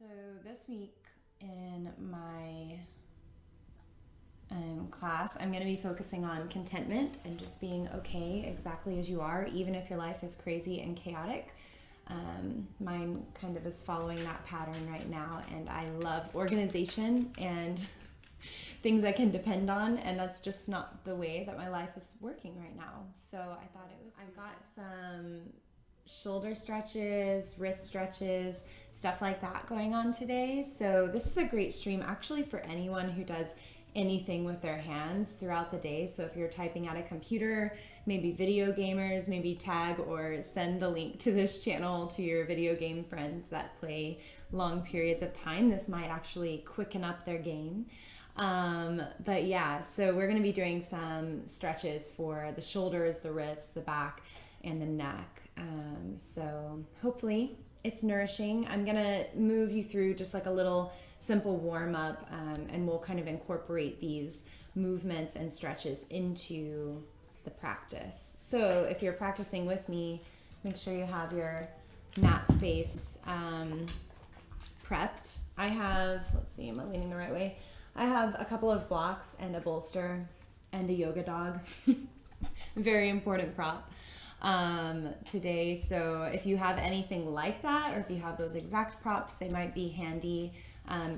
So this week in my class, I'm going to be focusing on contentment and just being okay exactly as you are, even if your life is crazy and chaotic. Mine kind of is following that pattern right now, and I love organization and things I can depend on, and that's just not the way that my life is working right now. So I thought it was I've got some shoulder stretches, wrist stretches, stuff like that going on today. So this is a great stream actually for anyone who does anything with their hands throughout the day. So if you're typing at a computer, maybe video gamers, maybe tag or send the link to this channel to your video game friends that play long periods of time. This might actually quicken up their game. But yeah, so we're going to be doing some stretches for the shoulders, the wrists, the back, and the neck. So hopefully it's nourishing. I'm going to move you through just like a little simple warm up, and we'll kind of incorporate these movements and stretches into the practice. So if you're practicing with me, make sure you have your mat space prepped. I have, let's see, am I leaning the right way? I have a couple of blocks and a bolster and a yoga dog. Very important prop today. So if you have anything like that, or if you have those exact props, they might be handy.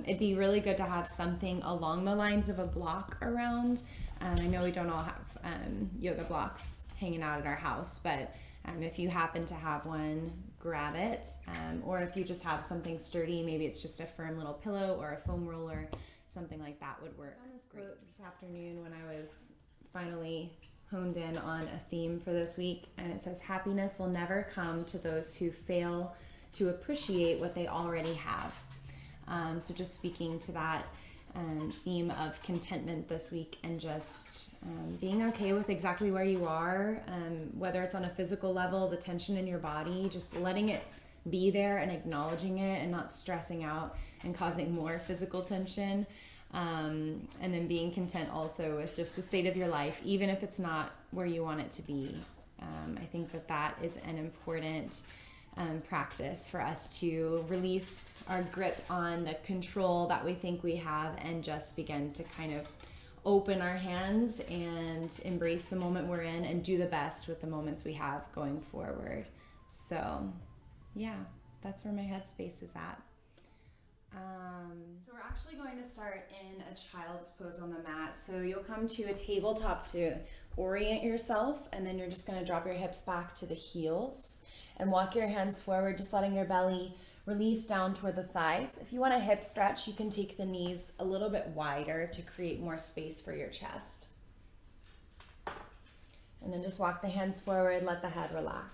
It'd be really good to have something along the lines of a block around. I know we don't all have yoga blocks hanging out at our house, but if you happen to have one, grab it. Or if you just have something sturdy, maybe it's just a firm little pillow or a foam roller, something like that would work. I found this quote this afternoon when I was finally honed in on a theme for this week, and it says, happiness will never come to those who fail to appreciate what they already have. So just speaking to that theme of contentment this week, and just being okay with exactly where you are, whether it's on a physical level, the tension in your body, just letting it be there and acknowledging it and not stressing out and causing more physical tension. And then being content also with just the state of your life, even if it's not where you want it to be. I think that is an important practice for us to release our grip on the control that we think we have and just begin to kind of open our hands and embrace the moment we're in and do the best with the moments we have going forward. So yeah, that's where my headspace is at. So we're actually going to start in a child's pose on the mat. So you'll come to a tabletop to orient yourself, and then you're just going to drop your hips back to the heels and walk your hands forward, just letting your belly release down toward the thighs. If you want a hip stretch, you can take the knees a little bit wider to create more space for your chest. And then just walk the hands forward, let the head relax.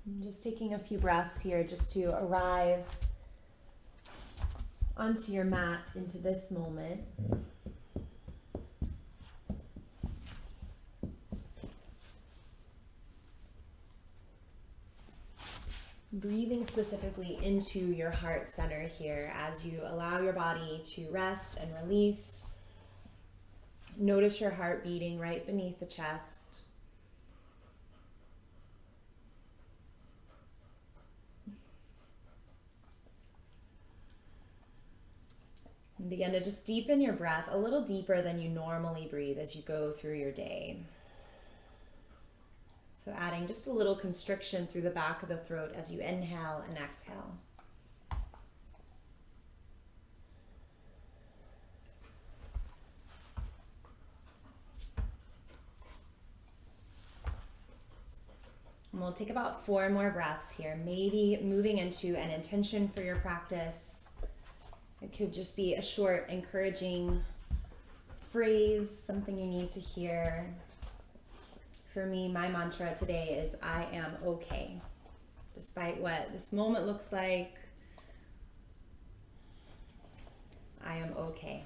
I'm just taking a few breaths here just to arrive onto your mat into this moment. Breathing specifically into your heart center here as you allow your body to rest and release. Notice your heart beating right beneath the chest. And begin to just deepen your breath a little deeper than you normally breathe as you go through your day. So adding just a little constriction through the back of the throat as you inhale and exhale. And we'll take about 4 more breaths here, maybe moving into an intention for your practice. It could just be a short, encouraging phrase, something you need to hear. For me, my mantra today is, I am okay. Despite what this moment looks like, I am okay.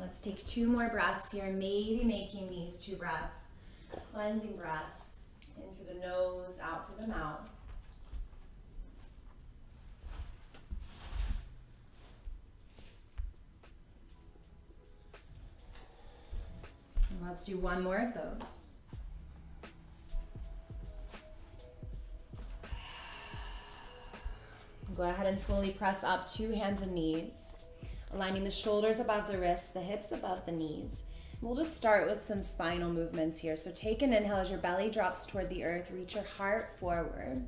Let's take 2 more breaths here, maybe making these 2 breaths cleansing breaths in through the nose, out through the mouth. And let's do 1 more of those. Go ahead and slowly press up, 2 hands and knees, aligning the shoulders above the wrists, the hips above the knees. We'll just start with some spinal movements here. So take an inhale as your belly drops toward the earth, reach your heart forward.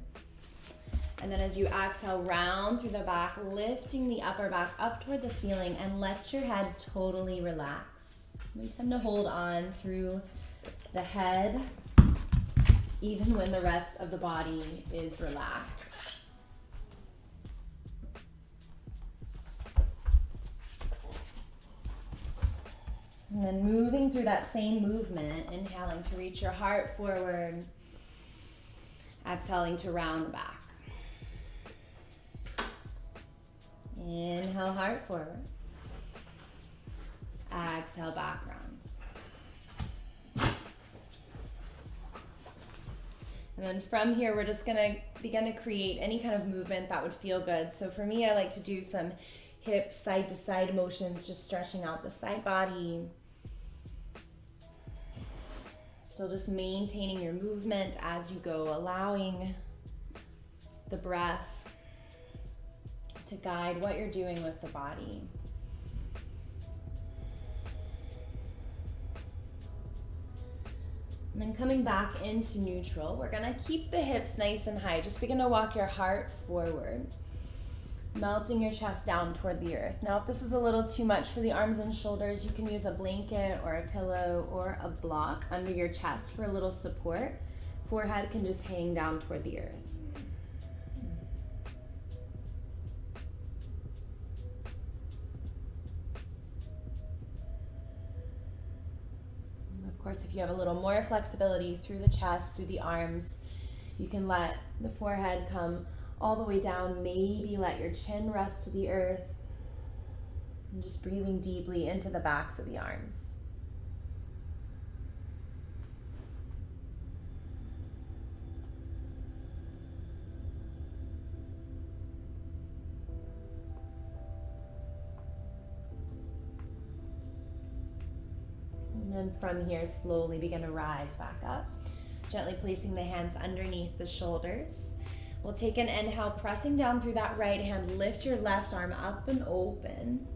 And then as you exhale, round through the back, lifting the upper back up toward the ceiling, and let your head totally relax. We tend to hold on through the head, even when the rest of the body is relaxed. And then moving through that same movement, inhaling to reach your heart forward, exhaling to round the back. Inhale, heart forward. Exhale, back rounds. And then from here, we're just gonna begin to create any kind of movement that would feel good. So for me, I like to do some hip side to side motions, just stretching out the side body. Still just maintaining your movement as you go, allowing the breath to guide what you're doing with the body. And then coming back into neutral, we're gonna keep the hips nice and high. Just begin to walk your heart forward, melting your chest down toward the earth. Now, if this is a little too much for the arms and shoulders, you can use a blanket or a pillow or a block under your chest for a little support. Forehead can just hang down toward the earth. And of course, if you have a little more flexibility through the chest, through the arms, you can let the forehead come all the way down, maybe let your chin rest to the earth, and just breathing deeply into the backs of the arms. And then from here, slowly begin to rise back up, gently placing the hands underneath the shoulders. We'll take an inhale, pressing down through that right hand, lift your left arm up and open,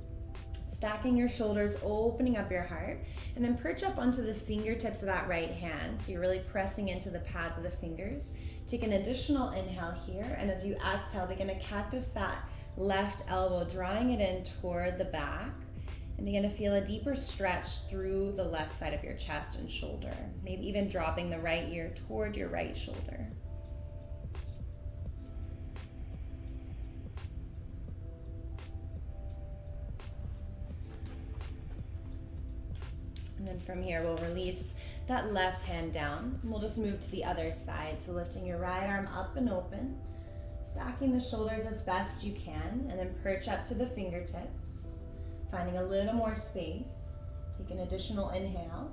stacking your shoulders, opening up your heart, and then perch up onto the fingertips of that right hand. So you're really pressing into the pads of the fingers. Take an additional inhale here, and as you exhale, begin to cactus that left elbow, drawing it in toward the back, and begin to feel a deeper stretch through the left side of your chest and shoulder, maybe even dropping the right ear toward your right shoulder. And then from here, we'll release that left hand down. And we'll just move to the other side. So lifting your right arm up and open, stacking the shoulders as best you can, and then perch up to the fingertips, finding a little more space. Take an additional inhale.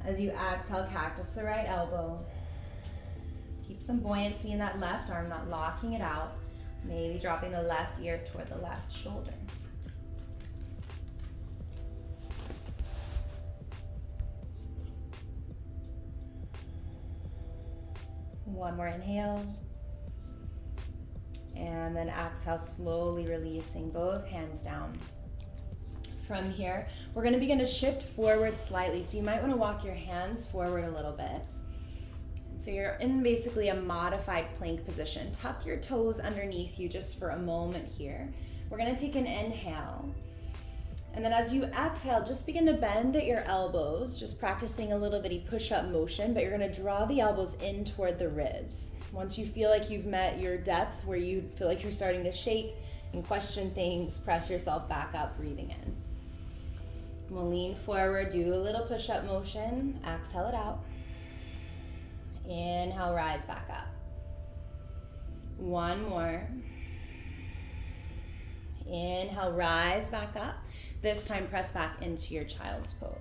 As you exhale, cactus the right elbow. Keep some buoyancy in that left arm, not locking it out. Maybe dropping the left ear toward the left shoulder. One more inhale. And then exhale, slowly releasing both hands down. From here, we're going to begin to shift forward slightly. So you might want to walk your hands forward a little bit. So you're in basically a modified plank position. Tuck your toes underneath you just for a moment here. We're going to take an inhale. And then as you exhale, just begin to bend at your elbows, just practicing a little bitty push-up motion, but you're going to draw the elbows in toward the ribs. Once you feel like you've met your depth, where you feel like you're starting to shake and question things, press yourself back up, breathing in. We'll lean forward, do a little push-up motion, exhale it out. Inhale, rise back up. One more. Inhale, rise back up. This time, press back into your child's pose.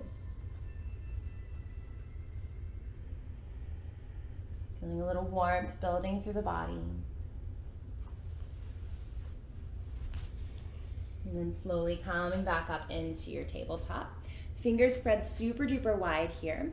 Feeling a little warmth building through the body. And then slowly coming back up into your tabletop. Fingers spread super duper wide here.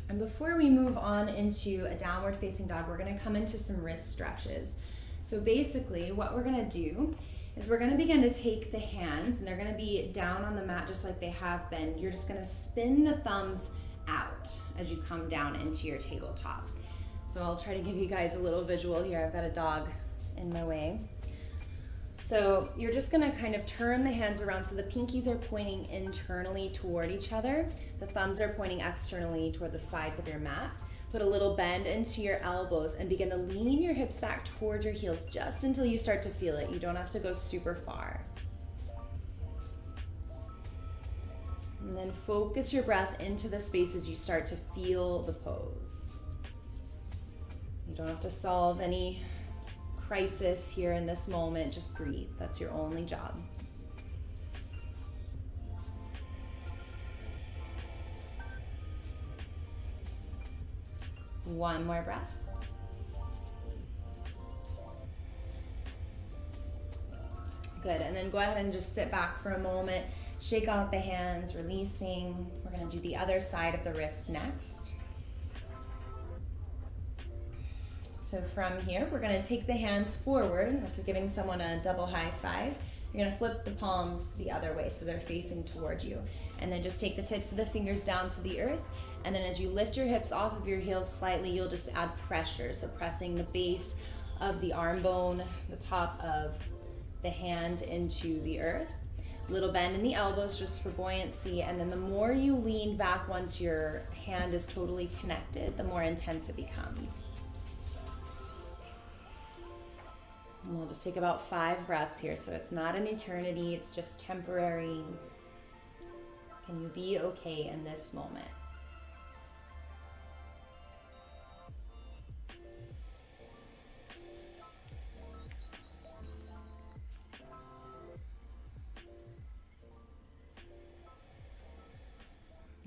And before we move on into a downward facing dog, we're gonna come into some wrist stretches. So basically what we're gonna do is we're gonna begin to take the hands, and they're gonna be down on the mat just like they have been. You're just gonna spin the thumbs out as you come down into your tabletop. So I'll try to give you guys a little visual here. I've got a dog in my way. So you're just gonna kind of turn the hands around so the pinkies are pointing internally toward each other. The thumbs are pointing externally toward the sides of your mat. Put a little bend into your elbows and begin to lean your hips back toward your heels just until you start to feel it. You don't have to go super far. And then focus your breath into the space as you start to feel the pose. You don't have to solve any crisis here in this moment. Just breathe. That's your only job. One more breath. Good, and then go ahead and just sit back for a moment. Shake out the hands, releasing. We're gonna do the other side of the wrists next. So from here, we're gonna take the hands forward, like you're giving someone a double high five. You're gonna flip the palms the other way so they're facing toward you. And then just take the tips of the fingers down to the earth. And then as you lift your hips off of your heels slightly, you'll just add pressure. So pressing the base of the arm bone, the top of the hand into the earth. Little bend in the elbows just for buoyancy. And then the more you lean back once your hand is totally connected, the more intense it becomes. And we'll just take about 5 breaths here. So it's not an eternity, it's just temporary. Can you be okay in this moment?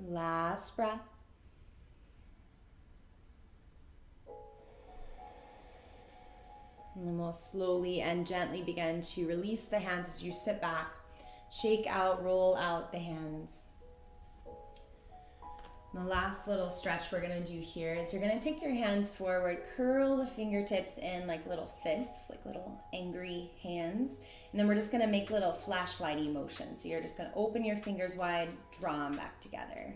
Last breath. And then we'll slowly and gently begin to release the hands as you sit back. Shake out, roll out the hands. And the last little stretch we're gonna do here is you're gonna take your hands forward, curl the fingertips in like little fists, like little angry hands. And then we're just gonna make little flashlighty motions. So you're just gonna open your fingers wide, draw them back together.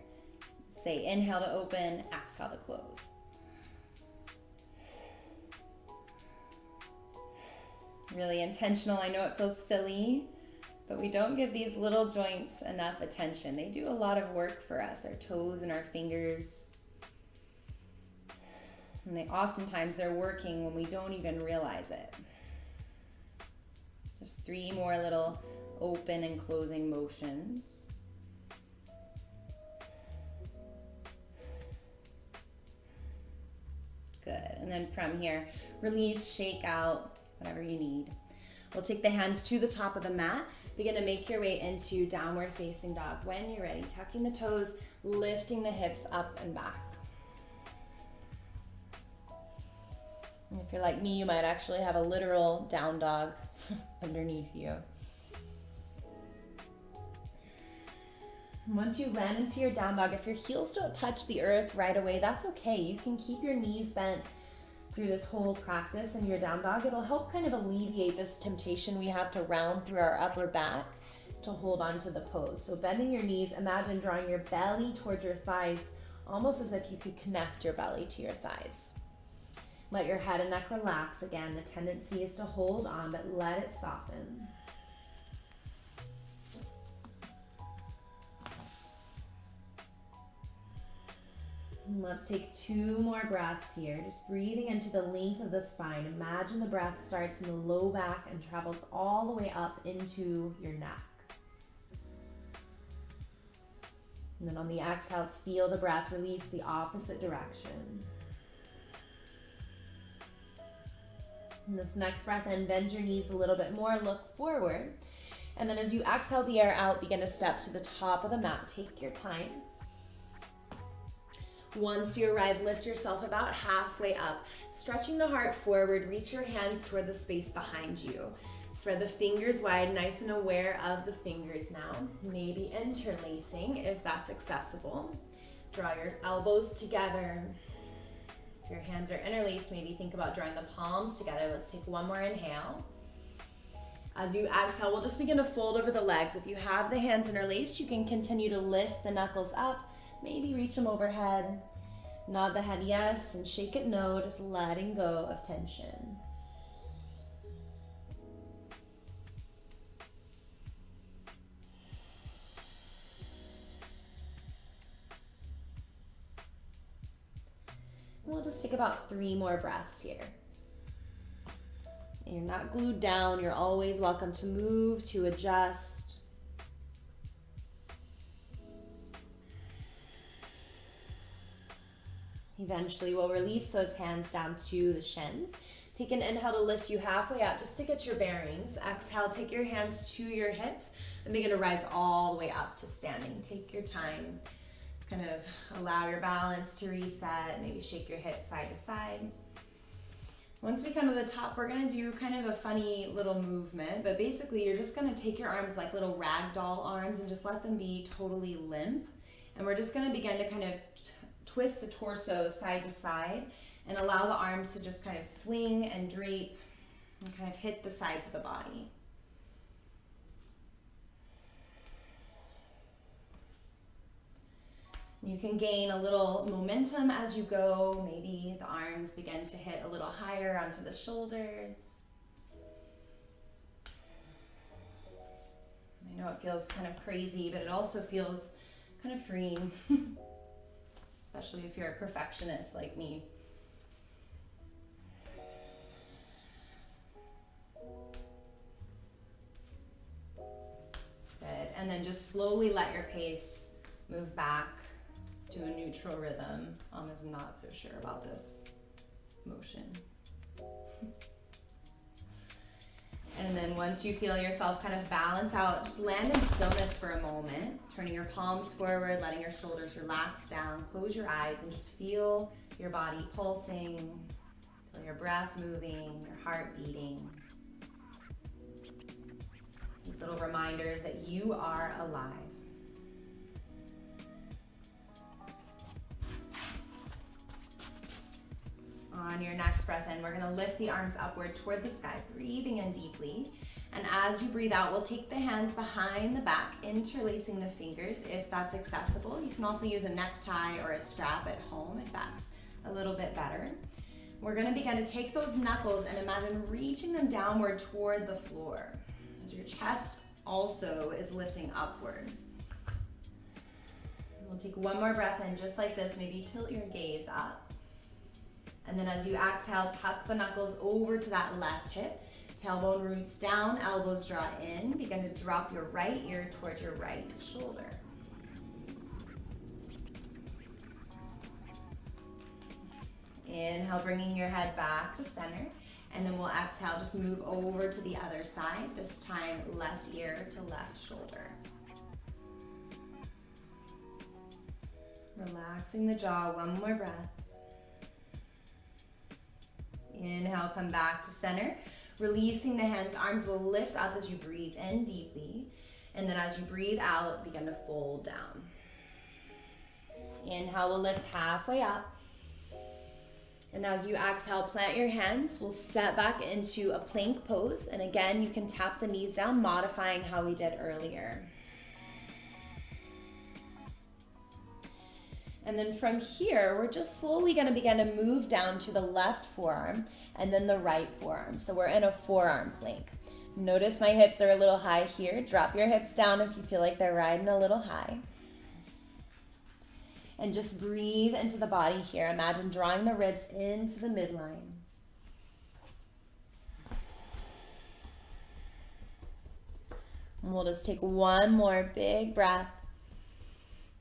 Say inhale to open, exhale to close. Really intentional. I know it feels silly, but we don't give these little joints enough attention. They do a lot of work for us, our toes and our fingers. And oftentimes they're working when we don't even realize it. Just 3 more little open and closing motions. Good. And then from here, release, shake out, whatever you need. We'll take the hands to the top of the mat. Begin to make your way into downward facing dog. When you're ready, tucking the toes, lifting the hips up and back. And if you're like me, you might actually have a literal down dog underneath you. Once you land into your down dog, if your heels don't touch the earth right away, that's okay. You can keep your knees bent through this whole practice in your down dog. It'll help kind of alleviate this temptation we have to round through our upper back to hold on to the pose. So bending your knees, imagine drawing your belly towards your thighs, almost as if you could connect your belly to your thighs. Let your head and neck relax. Again, the tendency is to hold on, but let it soften. And let's take 2 more breaths here. Just breathing into the length of the spine. Imagine the breath starts in the low back and travels all the way up into your neck. And then on the exhales, feel the breath release the opposite direction. And this next breath in, bend your knees a little bit more, look forward. And then as you exhale the air out, begin to step to the top of the mat. Take your time. Once you arrive, lift yourself about halfway up. Stretching the heart forward, reach your hands toward the space behind you. Spread the fingers wide, nice and aware of the fingers now. Maybe interlacing if that's accessible. Draw your elbows together. If your hands are interlaced, maybe think about drawing the palms together. Let's take one more inhale. As you exhale, we'll just begin to fold over the legs. If you have the hands interlaced, you can continue to lift the knuckles up. Maybe reach them overhead. Nod the head yes and shake it no, just letting go of tension. We'll just take about 3 more breaths here. You're not glued down. You're always welcome to move, to adjust. Eventually, we'll release those hands down to the shins. Take an inhale to lift you halfway up just to get your bearings. Exhale, take your hands to your hips and begin to rise all the way up to standing. Take your time. Just kind of allow your balance to reset. Maybe shake your hips side to side. Once we come to the top, we're gonna do kind of a funny little movement, but basically you're just gonna take your arms like little rag doll arms and just let them be totally limp. And we're just gonna begin to kind of twist the torso side to side and allow the arms to just kind of swing and drape and kind of hit the sides of the body. You can gain a little momentum as you go. Maybe the arms begin to hit a little higher onto the shoulders. I know it feels kind of crazy, but it also feels kind of freeing, especially if you're a perfectionist like me. Good, and then just slowly let your pace move back to a neutral rhythm. Is not so sure about this motion. And then once you feel yourself kind of balance out, just land in stillness for a moment, turning your palms forward, letting your shoulders relax down, close your eyes and just feel your body pulsing, feel your breath moving, your heart beating. These little reminders that you are alive. On your next breath in, we're gonna lift the arms upward toward the sky, breathing in deeply. And as you breathe out, we'll take the hands behind the back, interlacing the fingers if that's accessible. You can also use a necktie or a strap at home if that's a little bit better. We're gonna begin to take those knuckles and imagine reaching them downward toward the floor as your chest also is lifting upward. We'll take one more breath in just like this, maybe tilt your gaze up. And then as you exhale, tuck the knuckles over to that left hip. Tailbone roots down, elbows draw in. Begin to drop your right ear towards your right shoulder. Inhale, bringing your head back to center. And then we'll exhale, just move over to the other side. This time, left ear to left shoulder. Relaxing the jaw, one more breath. Inhale, come back to center. Releasing the hands, arms will lift up as you breathe in deeply. And then as you breathe out, begin to fold down. Inhale, we'll lift halfway up. And as you exhale, plant your hands. We'll step back into a plank pose. And again, you can tap the knees down, modifying how we did earlier. And then from here, we're just slowly gonna begin to move down to the left forearm and then the right forearm. So we're in a forearm plank. Notice my hips are a little high here. Drop your hips down if you feel like they're riding a little high. And just breathe into the body here. Imagine drawing the ribs into the midline. And we'll just take one more big breath.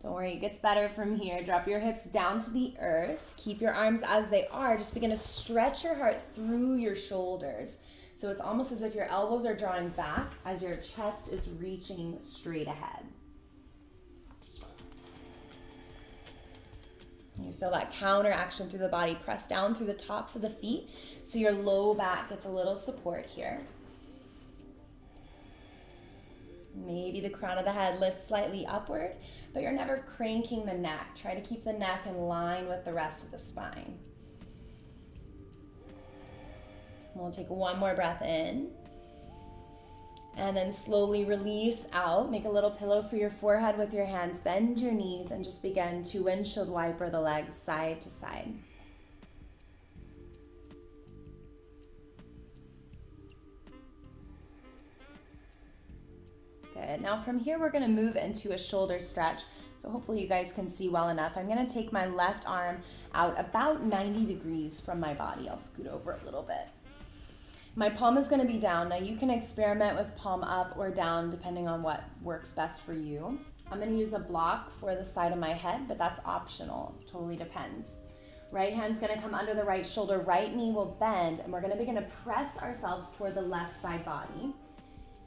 Don't worry, it gets better from here. Drop your hips down to the earth. Keep your arms as they are. Just begin to stretch your heart through your shoulders. So it's almost as if your elbows are drawing back as your chest is reaching straight ahead. You feel that counter action through the body. Press down through the tops of the feet so your low back gets a little support here. Maybe the crown of the head lifts slightly upward, but you're never cranking the neck. Try to keep the neck in line with the rest of the spine. We'll take one more breath in. And then slowly release out. Make a little pillow for your forehead with your hands. Bend your knees and just begin to windshield wiper the legs side to side. Good. Now from here, we're going to move into a shoulder stretch. So hopefully you guys can see well enough. I'm going to take my left arm out about 90 degrees from my body. I'll scoot over a little bit. My palm is going to be down. Now you can experiment with palm up or down depending on what works best for you. I'm going to use a block for the side of my head, but that's optional. Totally depends. Right hand's going to come under the right shoulder. Right knee will bend, and we're going to begin to press ourselves toward the left side body.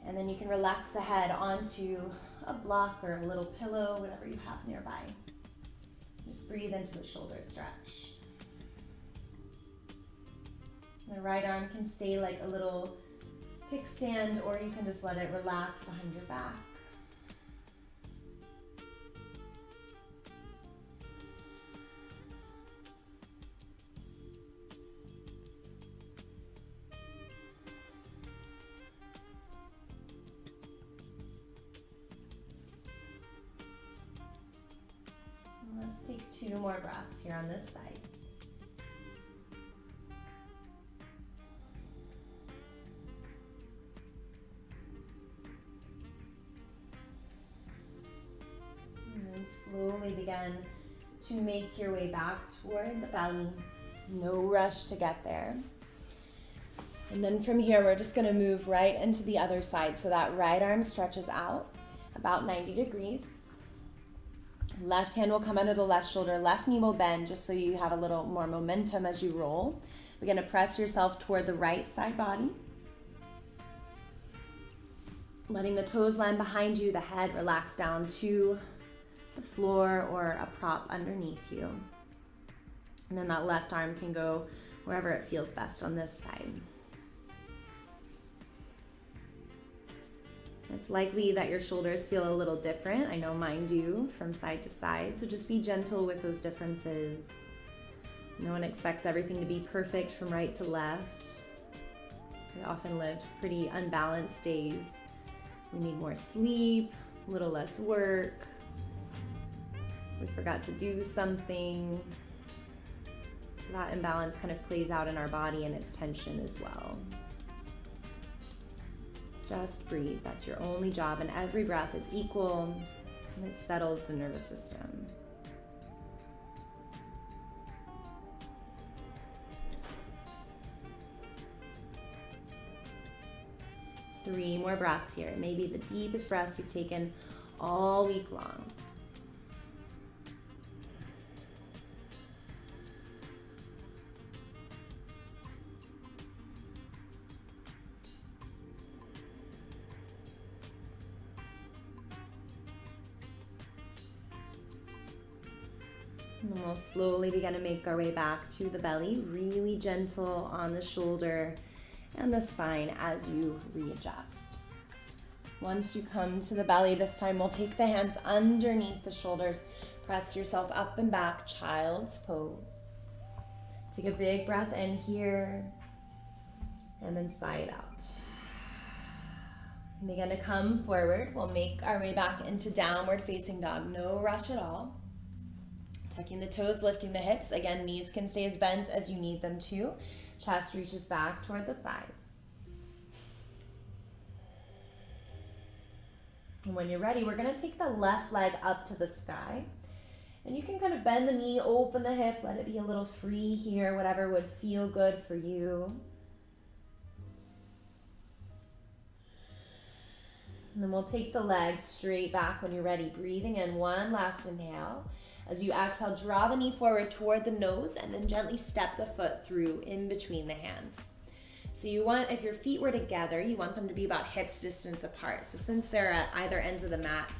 And then you can relax the head onto a block or a little pillow, whatever you have nearby. Just breathe into the shoulder stretch. The right arm can stay like a little kickstand, or you can just let it relax behind your back. Let's take 2 more breaths here on this side. Slowly begin to make your way back toward the belly. No rush to get there. And then from here, we're just going to move right into the other side. So that right arm stretches out about 90 degrees. Left hand will come under the left shoulder. Left knee will bend just so you have a little more momentum as you roll. We're going to press yourself toward the right side body. Letting the toes land behind you, the head relax down to the floor or a prop underneath you. And then that left arm can go wherever it feels best on this side. It's likely that your shoulders feel a little different. I know mine do from side to side, so just be gentle with those differences. No one expects everything to be perfect from right to left. We often live pretty unbalanced days. We need more sleep, a little less work. We forgot to do something. So that imbalance kind of plays out in our body and its tension as well. Just breathe. That's your only job, and every breath is equal, and it settles the nervous system. Three more breaths here. Maybe the deepest breaths you've taken all week long. And then we'll slowly begin to make our way back to the belly, really gentle on the shoulder and the spine as you readjust. Once you come to the belly, this time we'll take the hands underneath the shoulders. Press yourself up and back, child's pose. Take a big breath in here and then sigh it out. Begin to come forward. We'll make our way back into downward facing dog. No rush at all. Tucking the toes, lifting the hips. Again, knees can stay as bent as you need them to. Chest reaches back toward the thighs. And when you're ready, we're going to take the left leg up to the sky. And you can kind of bend the knee, open the hip, let it be a little free here, whatever would feel good for you. And then we'll take the legs straight back when you're ready. Breathing in one last inhale. As you exhale, draw the knee forward toward the nose and then gently step the foot through in between the hands. So you want, if your feet were together, you want them to be about hips distance apart. So since they're at either ends of the mat,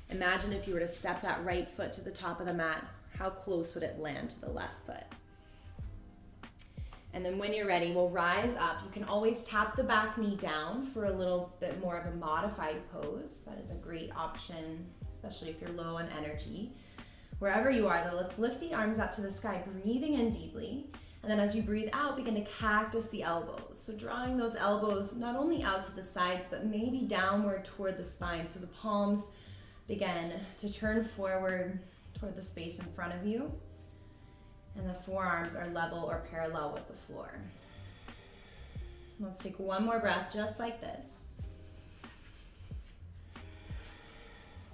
imagine if you were to step that right foot to the top of the mat, how close would it land to the left foot? And then when you're ready, we'll rise up. You can always tap the back knee down for a little bit more of a modified pose. That is a great option, especially if you're low on energy. Wherever you are though, let's lift the arms up to the sky, breathing in deeply. And then as you breathe out, begin to cactus the elbows. So drawing those elbows not only out to the sides, but maybe downward toward the spine. So the palms begin to turn forward toward the space in front of you. And the forearms are level or parallel with the floor. Let's take one more breath just like this.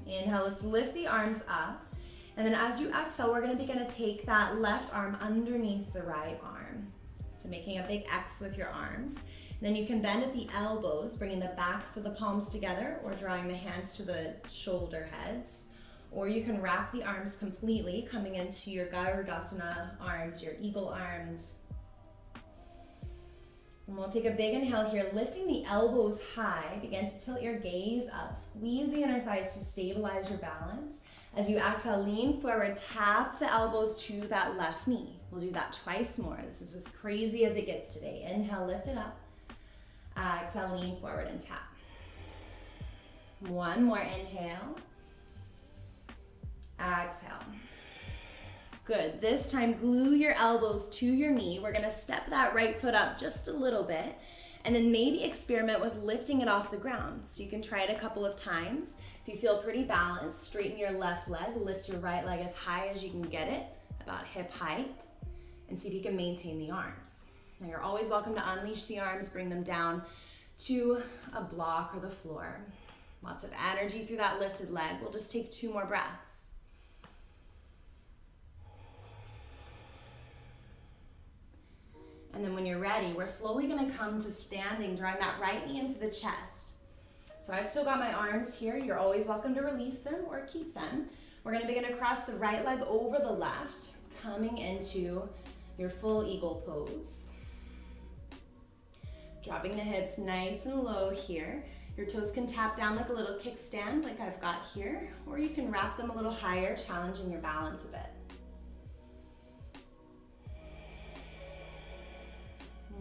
Inhale, let's lift the arms up. And then as you exhale, we're gonna begin to take that left arm underneath the right arm. So making a big X with your arms. And then you can bend at the elbows, bringing the backs of the palms together or drawing the hands to the shoulder heads. Or you can wrap the arms completely, coming into your Garudasana arms, your eagle arms. And we'll take a big inhale here, lifting the elbows high. Begin to tilt your gaze up, squeeze the inner thighs to stabilize your balance. As you exhale, lean forward, tap the elbows to that left knee. We'll do that twice more. This is as crazy as it gets today. Inhale, lift it up. Exhale, lean forward and tap. One more inhale. Exhale. Good. This time, glue your elbows to your knee. We're gonna step that right foot up just a little bit, and then maybe experiment with lifting it off the ground. So you can try it a couple of times. If you feel pretty balanced, straighten your left leg, lift your right leg as high as you can get it, about hip height, and see if you can maintain the arms. Now you're always welcome to unleash the arms, bring them down to a block or the floor. Lots of energy through that lifted leg. We'll just take 2 more breaths. And then when you're ready, we're slowly gonna come to standing, drawing that right knee into the chest. So I've still got my arms here. You're always welcome to release them or keep them. We're gonna begin to cross the right leg over the left, coming into your full eagle pose. Dropping the hips nice and low here. Your toes can tap down like a little kickstand like I've got here, or you can wrap them a little higher, challenging your balance a bit.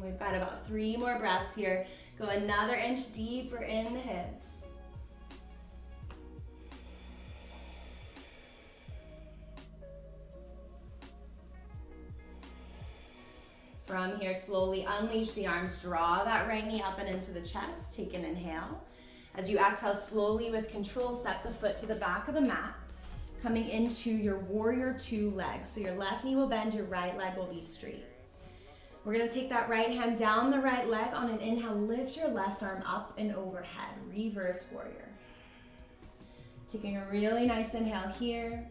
We've got about 3 more breaths here. Go another inch deeper in the hips. From here, slowly unleash the arms. Draw that right knee up and into the chest. Take an inhale. As you exhale, slowly with control, step the foot to the back of the mat, coming into your warrior 2 legs. So your left knee will bend, your right leg will be straight. We're gonna take that right hand down the right leg. On an inhale, lift your left arm up and overhead, reverse warrior. Taking a really nice inhale here.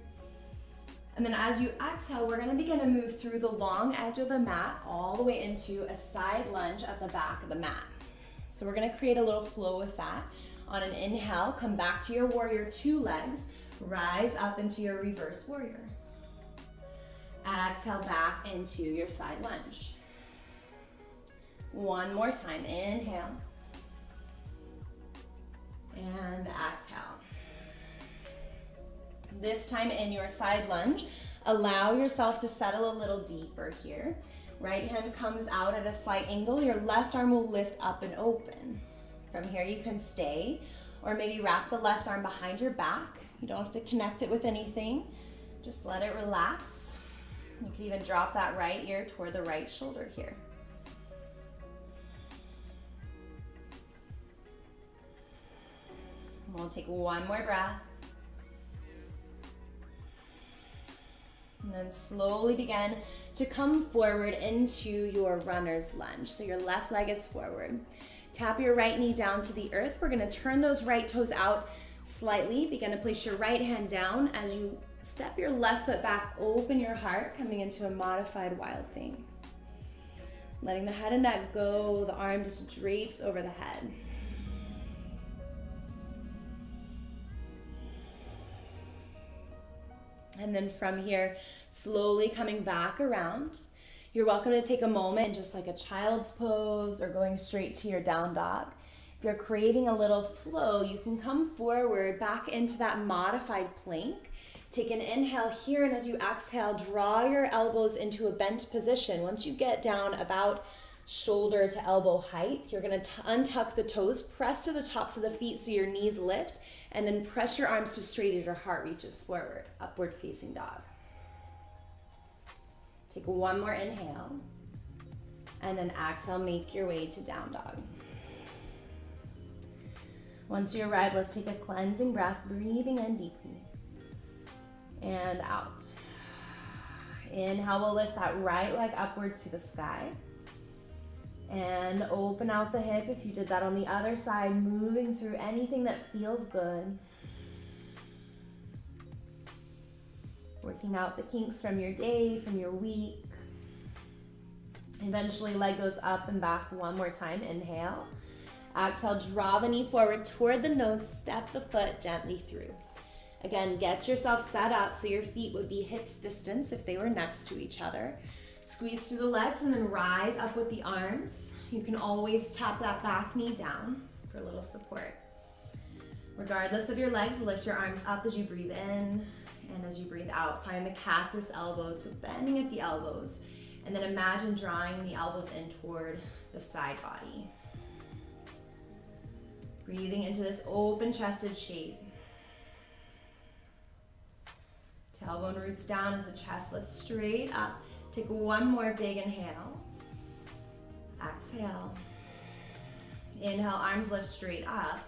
And then as you exhale, we're gonna begin to move through the long edge of the mat all the way into a side lunge at the back of the mat. So we're gonna create a little flow with that. On an inhale, come back to your warrior 2 legs, rise up into your reverse warrior. Exhale back into your side lunge. One more time, inhale, and exhale. This time in your side lunge, allow yourself to settle a little deeper here. Right hand comes out at a slight angle, your left arm will lift up and open. From here you can stay, or maybe wrap the left arm behind your back. You don't have to connect it with anything, just let it relax. You can even drop that right ear toward the right shoulder here. We'll take 1 more breath. And then slowly begin to come forward into your runner's lunge. So your left leg is forward. Tap your right knee down to the earth. We're gonna turn those right toes out slightly. Begin to place your right hand down. As you step your left foot back, open your heart, coming into a modified wild thing. Letting the head and neck go, the arm just drapes over the head. And then from here, slowly coming back around, You're welcome to take a moment in just like a child's pose or going straight to your down dog. If you're craving a little flow, you can come forward back into that modified plank. Take an inhale here, and as you exhale, draw your elbows into a bent position. Once you get down about shoulder to elbow height, you're gonna untuck the toes, press to the tops of the feet so your knees lift, and then press your arms to straight as your heart reaches forward, upward facing dog. Take one more inhale, and then exhale, make your way to down dog. Once you arrive, let's take a cleansing breath, breathing in deeply, and out. Inhale, we'll lift that right leg upward to the sky. And open out the hip if you did that on the other side, moving through anything that feels good. Working out the kinks from your day, from your week. Eventually, leg goes up and back one more time. Inhale. Exhale, draw the knee forward toward the nose, step the foot gently through. Again, get yourself set up so your feet would be hips distance if they were next to each other. Squeeze through the legs and then rise up with the arms. You can always tap that back knee down for a little support. Regardless of your legs, lift your arms up as you breathe in, and as you breathe out, find the cactus elbows, so bending at the elbows, and then imagine drawing the elbows in toward the side body. Breathing into this open chested shape. Tailbone roots down as the chest lifts straight up. Take one more big inhale. Exhale. Inhale, arms lift straight up.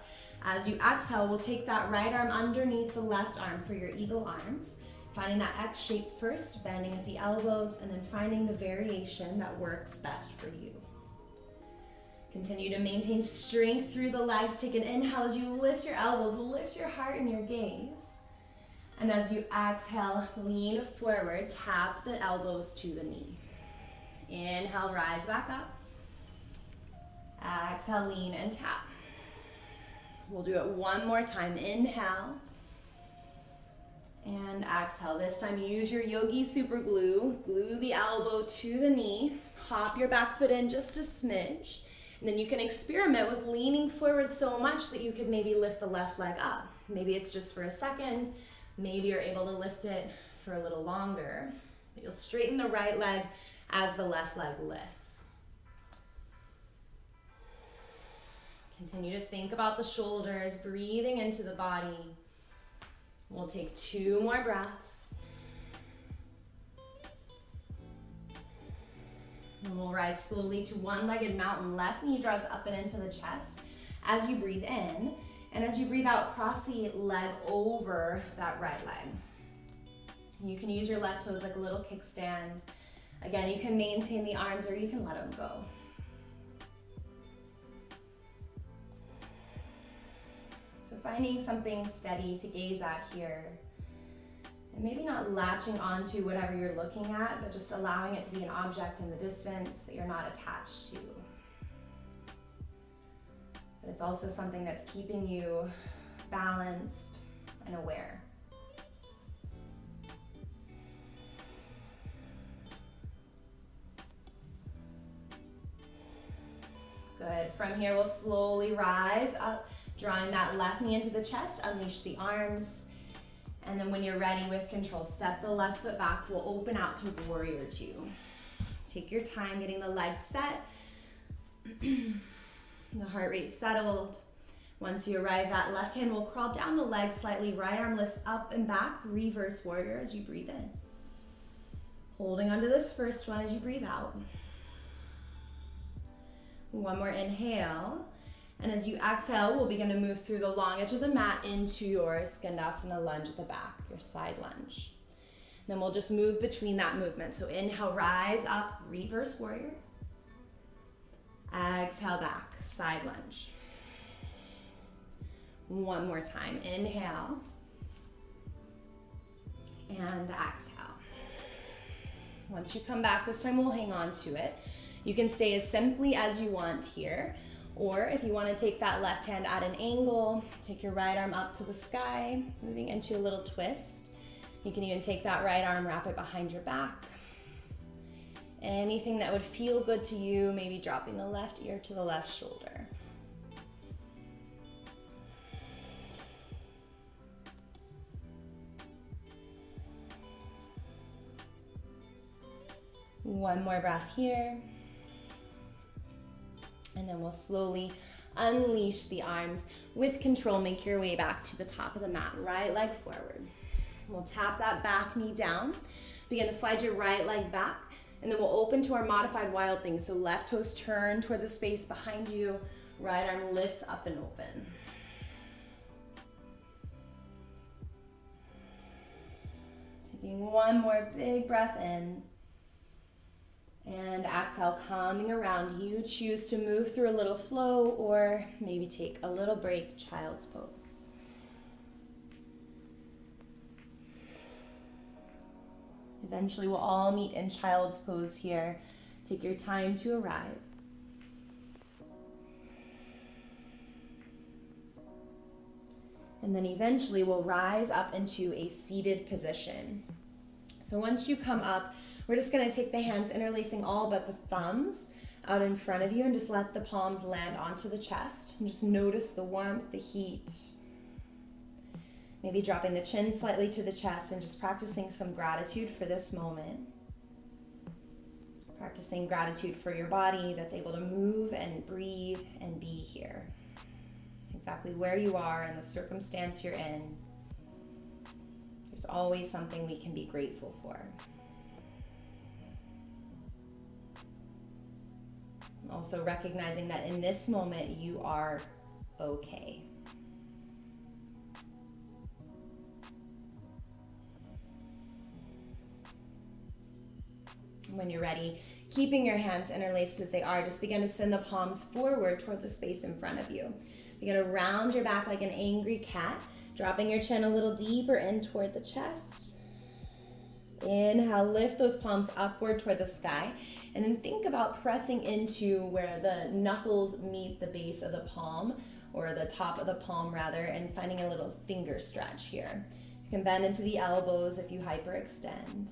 As you exhale, we'll take that right arm underneath the left arm for your eagle arms. Finding that X shape first, bending at the elbows, and then finding the variation that works best for you. Continue to maintain strength through the legs. Take an inhale as you lift your elbows, lift your heart and your gaze. And as you exhale, lean forward, tap the elbows to the knee. Inhale, rise back up. Exhale, lean and tap. We'll do it one more time. Inhale. And exhale. This time use your Yogi super glue. Glue the elbow to the knee. Hop your back foot in just a smidge. And then you can experiment with leaning forward so much that you could maybe lift the left leg up. Maybe it's just for a second. Maybe you're able to lift it for a little longer. But you'll straighten the right leg as the left leg lifts. Continue to think about the shoulders, breathing into the body. We'll take 2 more breaths. And we'll rise slowly to one-legged mountain. Left knee draws up and into the chest as you breathe in. And as you breathe out, cross the leg over that right leg. You can use your left toes like a little kickstand. Again, you can maintain the arms or you can let them go. So finding something steady to gaze at here. And maybe not latching onto whatever you're looking at, but just allowing it to be an object in the distance that you're not attached to. But it's also something that's keeping you balanced and aware. Good. From here, we'll slowly rise up, drawing that left knee into the chest, unleash the arms. And then when you're ready with control, step the left foot back. We'll open out to warrior 2. Take your time getting the legs set. The heart rate settled. Once you arrive, that left hand will crawl down the leg slightly. Right arm lifts up and back. Reverse warrior as you breathe in. Holding onto this first one as you breathe out. One more inhale. And as you exhale, we'll begin to move through the long edge of the mat into your Skandasana lunge at the back, your side lunge. Then we'll just move between that movement. So inhale, rise up, reverse warrior. Exhale back, side lunge. One more time, inhale. And exhale. Once you come back, this time we'll hang on to it. You can stay as simply as you want here. Or if you want to take that left hand at an angle, take your right arm up to the sky, moving into a little twist. You can even take that right arm, wrap it behind your back. Anything that would feel good to you, maybe dropping the left ear to the left shoulder. One more breath here. And then we'll slowly unleash the arms. With control, make your way back to the top of the mat. Right leg forward. We'll tap that back knee down. Begin to slide your right leg back. And then we'll open to our modified wild thing. So left toes turn toward the space behind you. Right arm lifts up and open. Taking one more big breath in. And exhale, coming around. You choose to move through a little flow or maybe take a little break, child's pose. Eventually we'll all meet in child's pose here. Take your time to arrive. And then eventually we'll rise up into a seated position. So once you come up, we're just gonna take the hands interlacing all but the thumbs out in front of you and just let the palms land onto the chest. And just notice the warmth, the heat. Maybe dropping the chin slightly to the chest and just practicing some gratitude for this moment. Practicing gratitude for your body that's able to move and breathe and be here. Exactly where you are and the circumstance you're in. There's always something we can be grateful for. Also recognizing that in this moment you are okay. When you're ready, keeping your hands interlaced as they are, just begin to send the palms forward toward the space in front of you. Begin to round your back like an angry cat, dropping your chin a little deeper in toward the chest. Inhale, lift those palms upward toward the sky, and then think about pressing into where the knuckles meet the base of the palm, or the top of the palm rather, and finding a little finger stretch here. You can bend into the elbows if you hyperextend.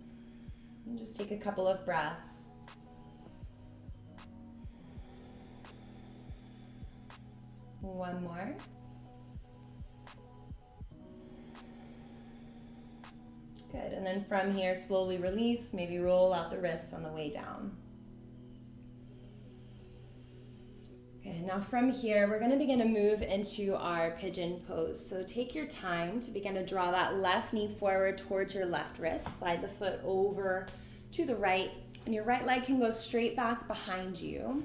And just take a couple of breaths. One more. Good, and then from here, slowly release, maybe roll out the wrists on the way down. Okay, now from here, we're gonna begin to move into our pigeon pose. So take your time to begin to draw that left knee forward towards your left wrist. Slide the foot over to the right, and your right leg can go straight back behind you.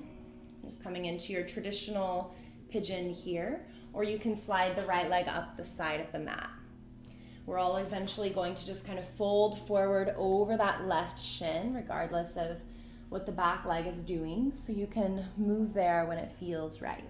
Just coming into your traditional pigeon here, or you can slide the right leg up the side of the mat. We're all eventually going to just kind of fold forward over that left shin, regardless of what the back leg is doing, so you can move there when it feels right.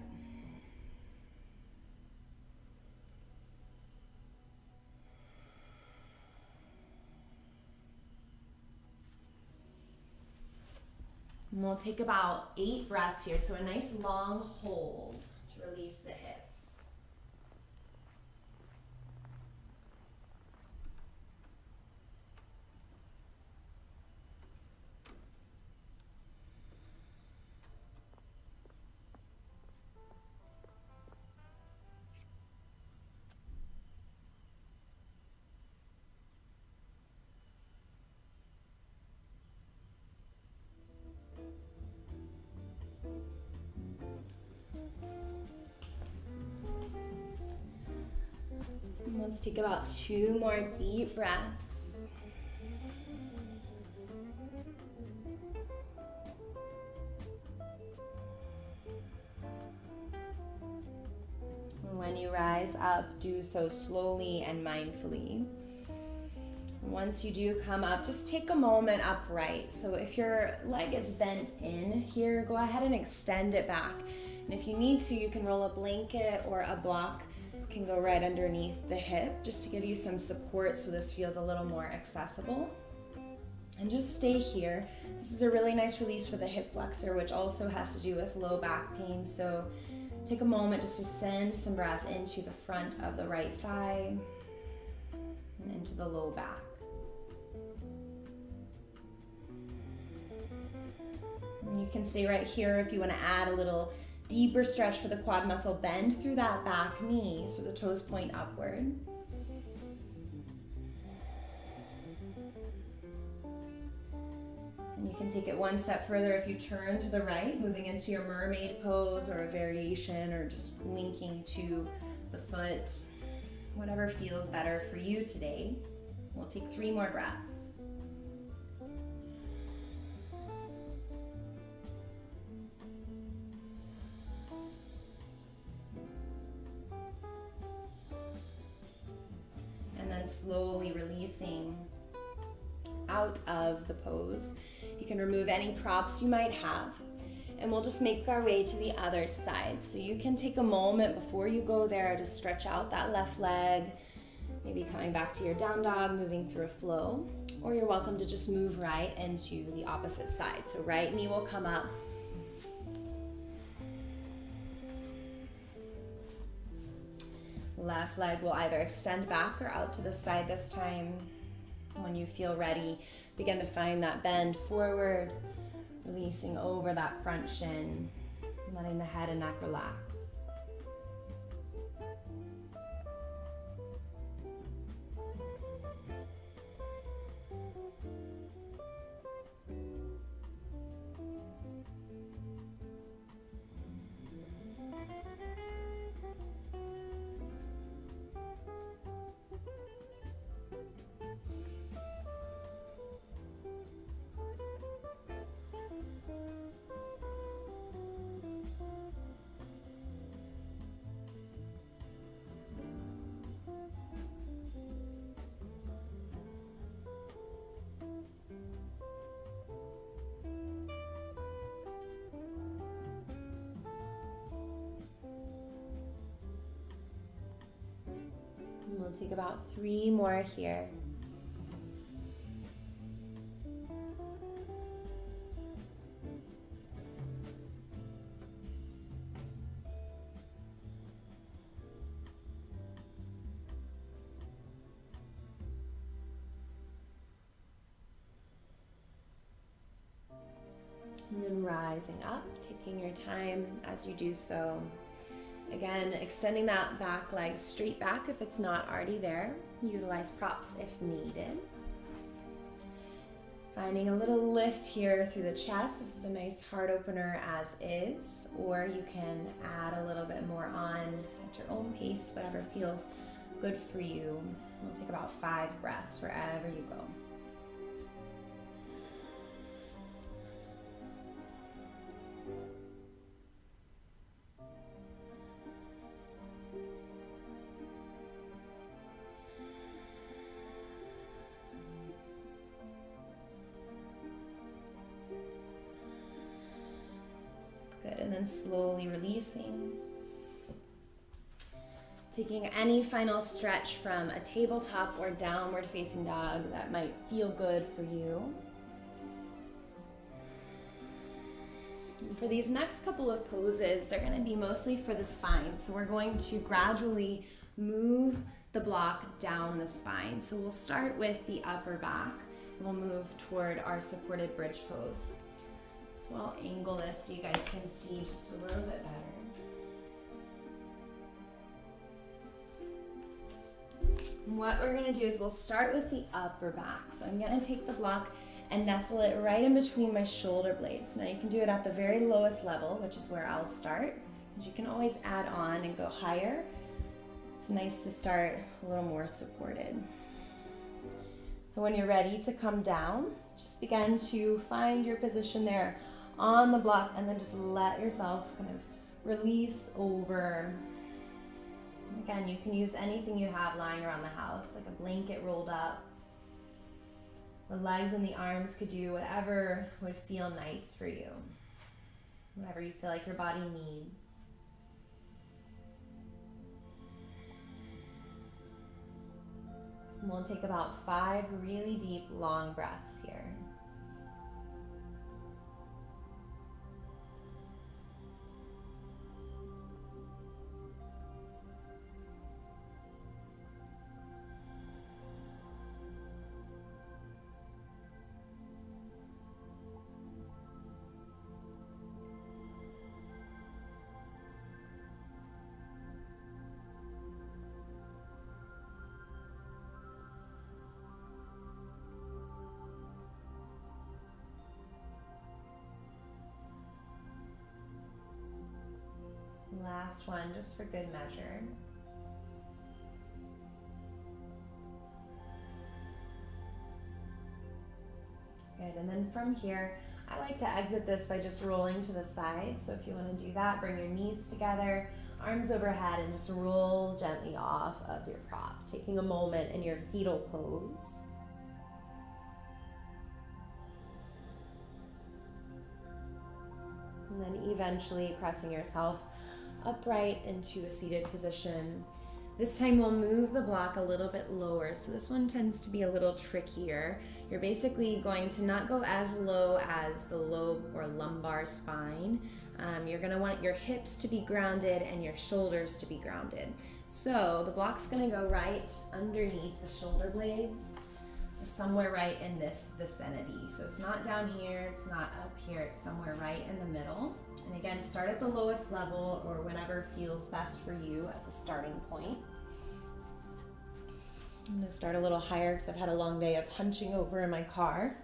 And we'll take about 8 breaths here, so a nice long hold to release the hips. Let's take about 2 more deep breaths. When you rise up, do so slowly and mindfully. Once you do come up, just take a moment upright. So if your leg is bent in here, go ahead and extend it back. And if you need to, you can roll a blanket or a block. Can go right underneath the hip just to give you some support so this feels a little more accessible. And just stay here. This is a really nice release for the hip flexor, which also has to do with low back pain. So take a moment just to send some breath into the front of the right thigh and into the low back. And you can stay right here if you want to add a little deeper stretch for the quad muscle. Bend through that back knee so the toes point upward. And you can take it one step further if you turn to the right, moving into your mermaid pose or a variation, or just linking to the foot, whatever feels better for you today. We'll take 3 more breaths. And then slowly releasing out of the pose. You can remove any props you might have, and we'll just make our way to the other side. So you can take a moment before you go there to stretch out that left leg, maybe coming back to your down dog, moving through a flow, or you're welcome to just move right into the opposite side. So right knee will come up. Left leg will either extend back or out to the side this time. When you feel ready, begin to find that bend forward, releasing over that front shin, letting the head and neck relax. And we'll take about 3 more here. And then rising up, taking your time as you do so. Again, extending that back leg straight back if it's not already there. Utilize props if needed. Finding a little lift here through the chest. This is a nice heart opener as is, or you can add a little bit more on at your own pace, whatever feels good for you. We'll take about 5 breaths wherever you go. And then slowly releasing. Taking any final stretch from a tabletop or downward facing dog that might feel good for you. And for these next couple of poses, they're going to be mostly for the spine. So we're going to gradually move the block down the spine. So we'll start with the upper back. We'll move toward our supported bridge pose. So I'll angle this so you guys can see just a little bit better. And what we're gonna do is we'll start with the upper back. So I'm gonna take the block and nestle it right in between my shoulder blades. Now you can do it at the very lowest level, which is where I'll start, because you can always add on and go higher. It's nice to start a little more supported. So when you're ready to come down, just begin to find your position there on the block, and then just let yourself kind of release over. Again, you can use anything you have lying around the house, like a blanket rolled up. The legs and the arms could do whatever would feel nice for you, whatever you feel like your body needs. And we'll take about 5 really deep, long breaths here. Last one, just for good measure. Good, and then from here, I like to exit this by just rolling to the side. So if you want to do that, bring your knees together, arms overhead, and just roll gently off of your prop, taking a moment in your fetal pose. And then eventually pressing yourself upright into a seated position. This time we'll move the block a little bit lower. So this one tends to be a little trickier. You're basically going to not go as low as the lobe or lumbar spine. You're gonna want your hips to be grounded and your shoulders to be grounded. So the block's gonna go right underneath the shoulder blades, or somewhere right in this vicinity. So it's not down here, it's not up here, it's somewhere right in the middle. And again, start at the lowest level or whatever feels best for you as a starting point. I'm gonna start a little higher because I've had a long day of hunching over in my car.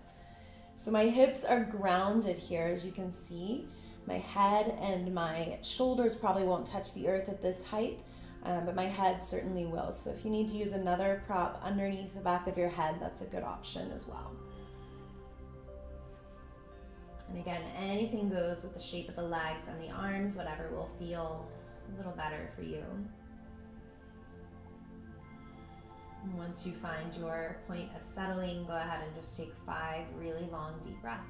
So my hips are grounded here, as you can see. My head and my shoulders probably won't touch the earth at this height, but my head certainly will. So if you need to use another prop underneath the back of your head, that's a good option as well. And again, anything goes with the shape of the legs and the arms, whatever will feel a little better for you. And once you find your point of settling, go ahead and just take 5 really long deep breaths.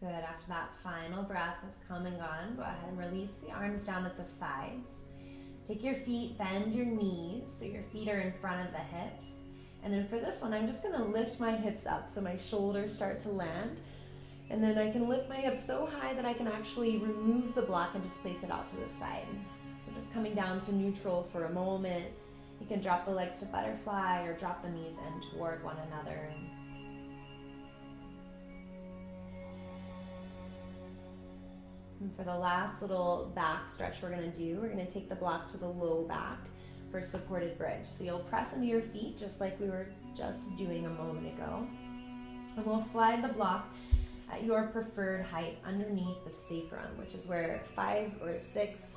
Good, after that final breath has come and gone, go ahead and release the arms down at the sides. Take your feet, bend your knees, so your feet are in front of the hips. And then for this one, I'm just gonna lift my hips up so my shoulders start to land. And then I can lift my hips so high that I can actually remove the block and just place it out to the side. So just coming down to neutral for a moment. You can drop the legs to butterfly or drop the knees in toward one another. And for the last little back stretch we're gonna do, we're gonna take the block to the low back for supported bridge. So you'll press into your feet just like we were just doing a moment ago. And we'll slide the block at your preferred height underneath the sacrum, which is where 5 or 6,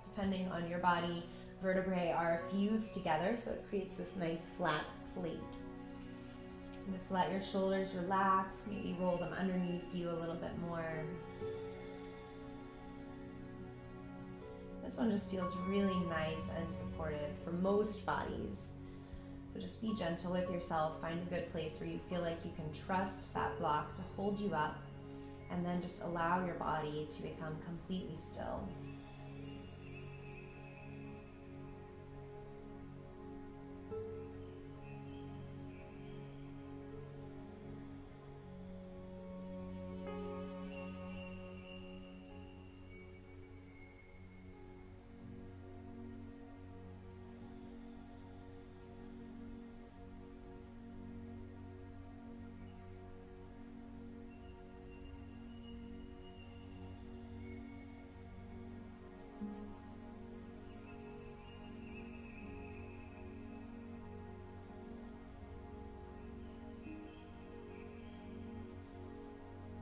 depending on your body, vertebrae are fused together, so it creates this nice flat plate. And just let your shoulders relax, maybe roll them underneath you a little bit more. This one just feels really nice and supportive for most bodies. So just be gentle with yourself, find a good place where you feel like you can trust that block to hold you up, and then just allow your body to become completely still.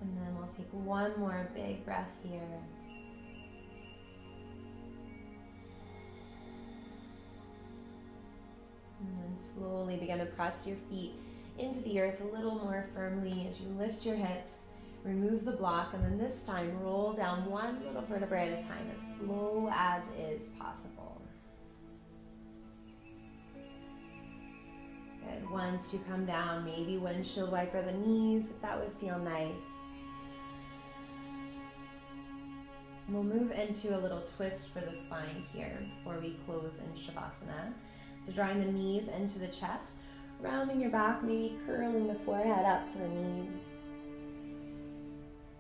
And then we'll take one more big breath here. And then slowly begin to press your feet into the earth a little more firmly as you lift your hips, remove the block, and then this time roll down one little vertebrae at a time, as slow as is possible. Good. Once you come down, maybe windshield wiper the knees if that would feel nice. We'll move into a little twist for the spine here before we close in Shavasana. So drawing the knees into the chest, rounding your back, maybe curling the forehead up to the knees.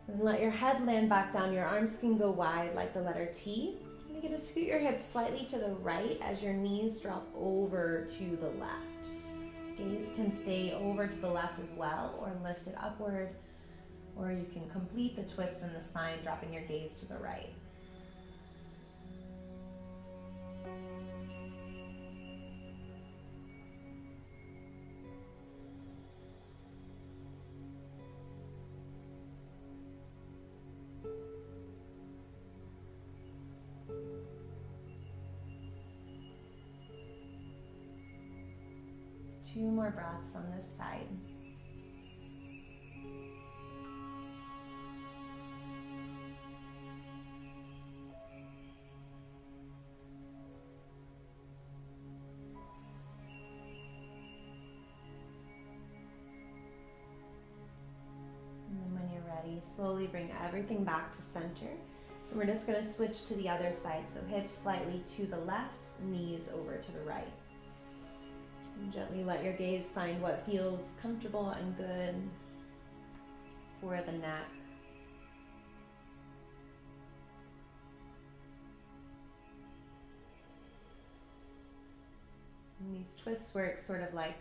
And let your head land back down. Your arms can go wide like the letter T. And you're going to scoot your hips slightly to the right as your knees drop over to the left. Gaze can stay over to the left as well, or lift it upward, or you can complete the twist in the spine, dropping your gaze to the right. Two more breaths on this side. And then when you're ready, slowly bring everything back to center. And we're just going to switch to the other side. So hips slightly to the left, knees over to the right. And gently let your gaze find what feels comfortable and good for the neck. And these twists work sort of like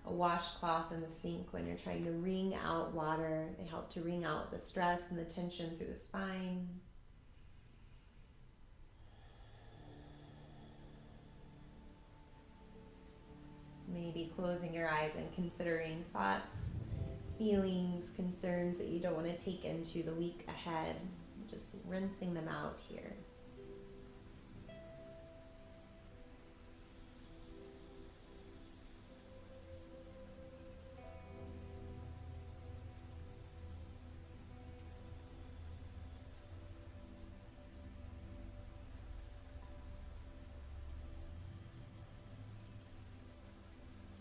a washcloth in the sink when you're trying to wring out water. They help to wring out the stress and the tension through the spine. Maybe closing your eyes and considering thoughts, feelings, concerns that you don't want to take into the week ahead. Just rinsing them out here.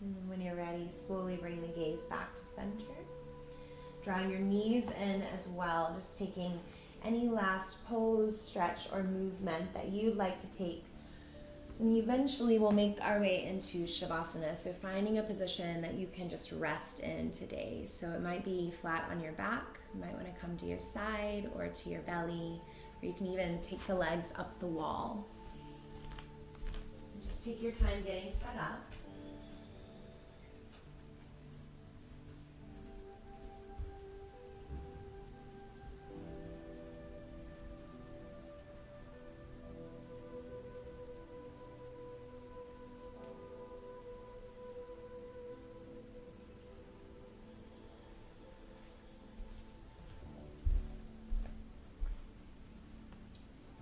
And when you're ready, slowly bring the gaze back to center. Drawing your knees in as well, just taking any last pose, stretch, or movement that you'd like to take. And eventually we'll make our way into Shavasana, so finding a position that you can just rest in today. So it might be flat on your back, you might want to come to your side or to your belly, or you can even take the legs up the wall. Just take your time getting set up.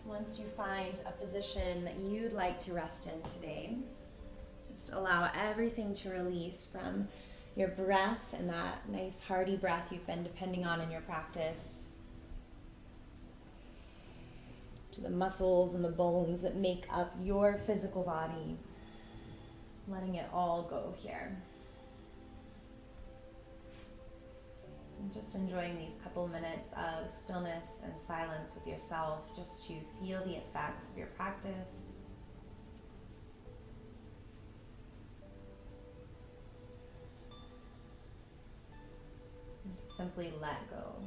Once you find a position that you'd like to rest in today, just allow everything to release from your breath and that nice hearty breath you've been depending on in your practice, to the muscles and the bones that make up your physical body, letting it all go here. And just enjoying these couple minutes of stillness and silence with yourself, just to feel the effects of your practice. And to simply let go.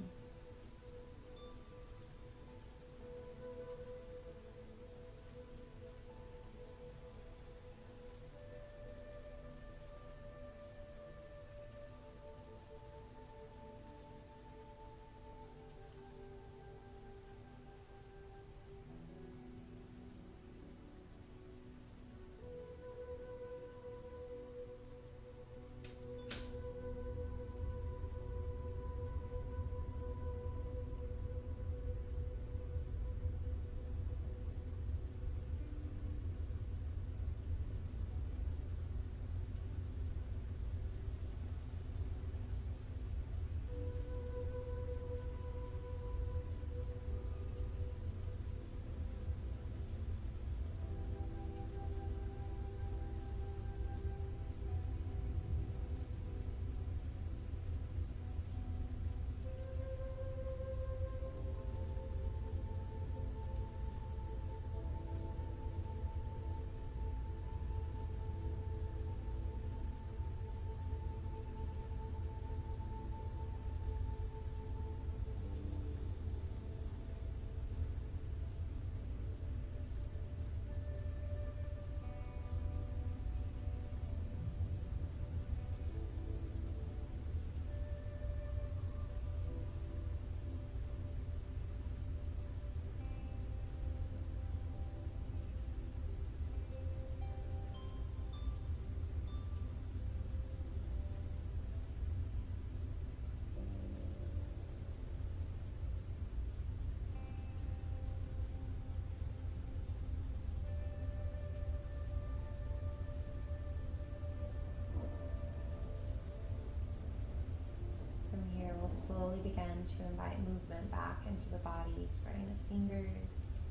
here, we'll slowly begin to invite movement back into the body, spreading the fingers,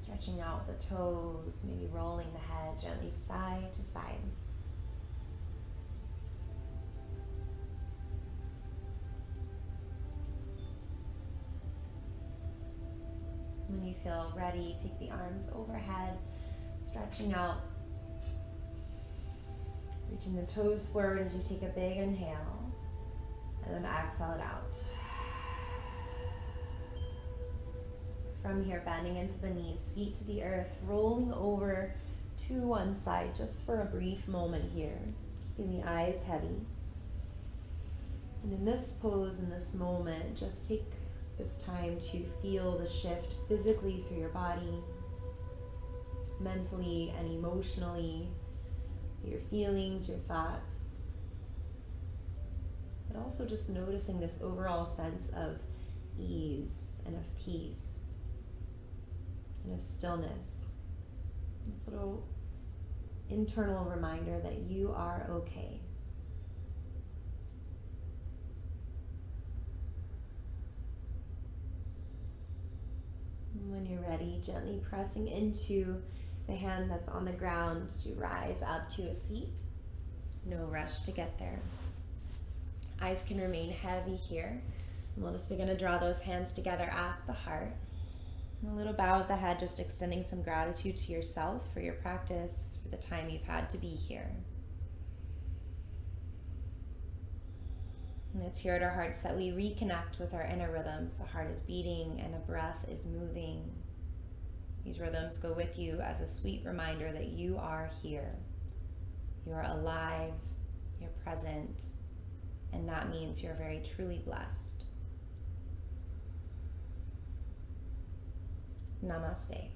stretching out the toes, maybe rolling the head gently side to side. When you feel ready, take the arms overhead, stretching out, reaching the toes forward as you take a big inhale, and then exhale it out. From here, bending into the knees, feet to the earth, rolling over to one side just for a brief moment here, keeping the eyes heavy. And in this pose, in this moment, just take this time to feel the shift physically through your body, mentally and emotionally, your feelings, your thoughts, but also just noticing this overall sense of ease and of peace and of stillness. This little internal reminder that you are okay. When you're ready, gently pressing into the hand that's on the ground, you rise up to a seat. No rush to get there. Eyes can remain heavy here. And we'll just begin to draw those hands together at the heart. And a little bow of the head, just extending some gratitude to yourself for your practice, for the time you've had to be here. And it's here at our hearts that we reconnect with our inner rhythms. The heart is beating and the breath is moving. These rhythms go with you as a sweet reminder that you are here. You are alive, you're present, and that means you're very truly blessed. Namaste.